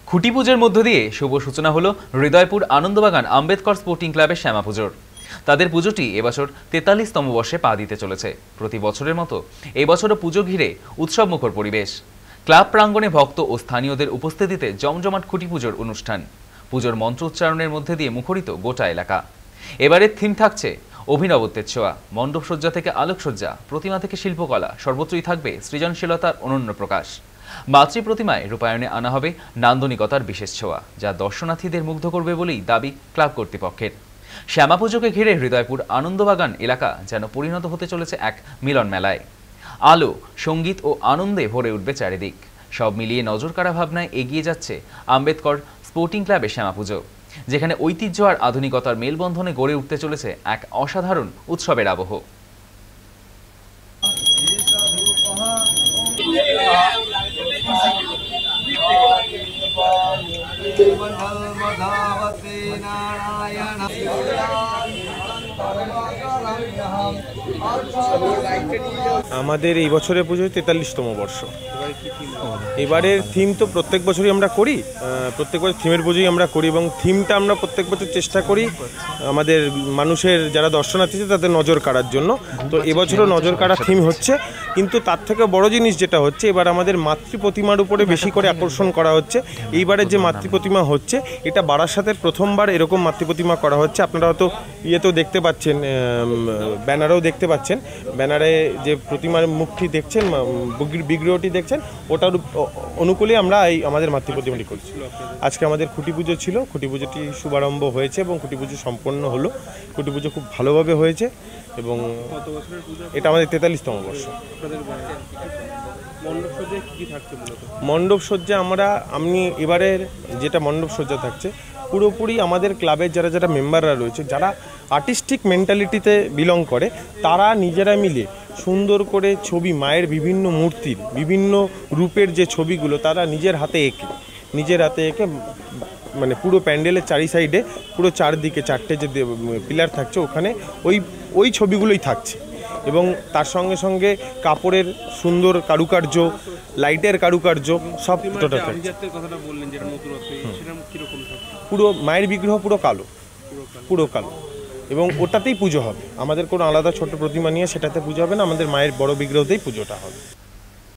খুঁটি পুজোর মধ্য দিয়ে শুভ সূচনা হলো হৃদয়পুর আনন্দবাগান আম্বেদকর স্পোর্টিং ক্লাবের শ্যামা পুজোর। তাদের পুজোটি এবছর ৪৩তম বর্ষে পা দিতে চলেছে। প্রতি বছরের মতো এবছরও পুজো ঘিরে উৎসবমুখর পরিবেশ। ক্লাব প্রাঙ্গণে ভক্ত ও স্থানীয়দের উপস্থিতিতে জমজমাট খুঁটি পুজোর অনুষ্ঠান। পুজোর মন্ত্র উচ্চারণের মধ্যে দিয়ে মুখরিত গোটা এলাকা। এবারের থিম থাকছে অভিনবত্বের ছোঁয়া। মণ্ডপসজ্জা থেকে আলোকসজ্জা, প্রতিমা থেকে শিল্পকলা, সর্বত্রই থাকবে সৃজনশীলতার অনন্য প্রকাশ। মাতৃ প্রতিমায় রূপায়ণে আনা হবে নান্দনিকতার বিশেষ ছোঁয়া, যা দর্শনার্থীদের মুগ্ধ করবে বলেই দাবি ক্লাব কর্তৃপক্ষের। শ্যামা পুজোকে ঘিরে হৃদয়পুর আনন্দবাগান এলাকা যেন পরিণত হতে চলেছে এক মিলন মেলায়। আলো, সঙ্গীত ও আনন্দে ভরে উঠবে চারিদিক। সব মিলিয়ে নজরকাড়া ভাবনায় এগিয়ে যাচ্ছে আম্বেদকর স্পোর্টিং ক্লাবের শ্যামা পুজো, যেখানে ঐতিহ্য আর আধুনিকতার মেলবন্ধনে গড়ে উঠতে চলেছে এক অসাধারণ উৎসবের আবহ। আমাদের এই বছরের পুজোয় ৪৩তম বর্ষ। এবারের থিম তো প্রত্যেক বছরই আমরা করি, প্রত্যেক বছর থিমের পুজোই আমরা করি এবং থিমটা আমরা প্রত্যেক বছর চেষ্টা করি আমাদের মানুষের যারা দর্শনার্থী তাদের নজর কাড়ার জন্য। তো এবছরও নজর কাড়া থিম হচ্ছে, কিন্তু তার থেকে বড় জিনিস যেটা হচ্ছে এবার আমাদের মাতৃ প্রতিমার উপরে বেশি করে আকর্ষণ করা হচ্ছে। এইবারের যে মাতৃ প্রতিমা হচ্ছে এটা বারাসাতের প্রথমবার এরকম মাতৃ প্রতিমা করা হচ্ছে। আপনারা হয়তো ইয়েতেও দেখতে পাচ্ছেন, ব্যানারেও দেখতে পাচ্ছেন, ব্যানারে যে প্রতিমার মুখটি দেখছেন, বিগ্রহটি দেখছেন, ওটার অনুকূলে আমরা এই আমাদের মাতৃ প্রতিমাটি করছি। আজকে আমাদের খুঁটি পুজো ছিল, খুঁটি পুজোটি শুভারম্ভ হয়েছে এবং খুঁটি পুজো সম্পন্ন হলো। খুঁটি পুজো খুব ভালোভাবে হয়েছে এবং এটা আমাদের ৪৩তম বর্ষ। মণ্ডপসজ্জা আমি এবারের যেটা মণ্ডপসজ্জা থাকছে পুরোপুরি আমাদের ক্লাবের যারা যারা মেম্বাররা রয়েছে, যারা আর্টিস্টিক মেন্টালিটিতে বিলং করে, তারা নিজেরা মিলে সুন্দর করে ছবি, মায়ের বিভিন্ন মূর্তির বিভিন্ন রূপের যে ছবিগুলো তারা নিজের হাতে এঁকে মানে পুরো প্যান্ডেলের চারি সাইডে পুরো চারদিকে চারটে যে পিলার থাকছে ওখানে ওই ছবিগুলোই থাকছে এবং তার সঙ্গে সঙ্গে কাপড়ের সুন্দর কারুকার্য, লাইটের কারুকার্য সব টোটাল থাকছে। পুরো মায়ের বিগ্রহ পুরো কালো এবং ওটাতেই পুজো হবে। আমাদের কোনো আলাদা ছোট প্রতিমা নিয়ে সেটাতে পুজো হবে না, আমাদের মায়ের বড় বিগ্রহতেই পুজোটা হবে।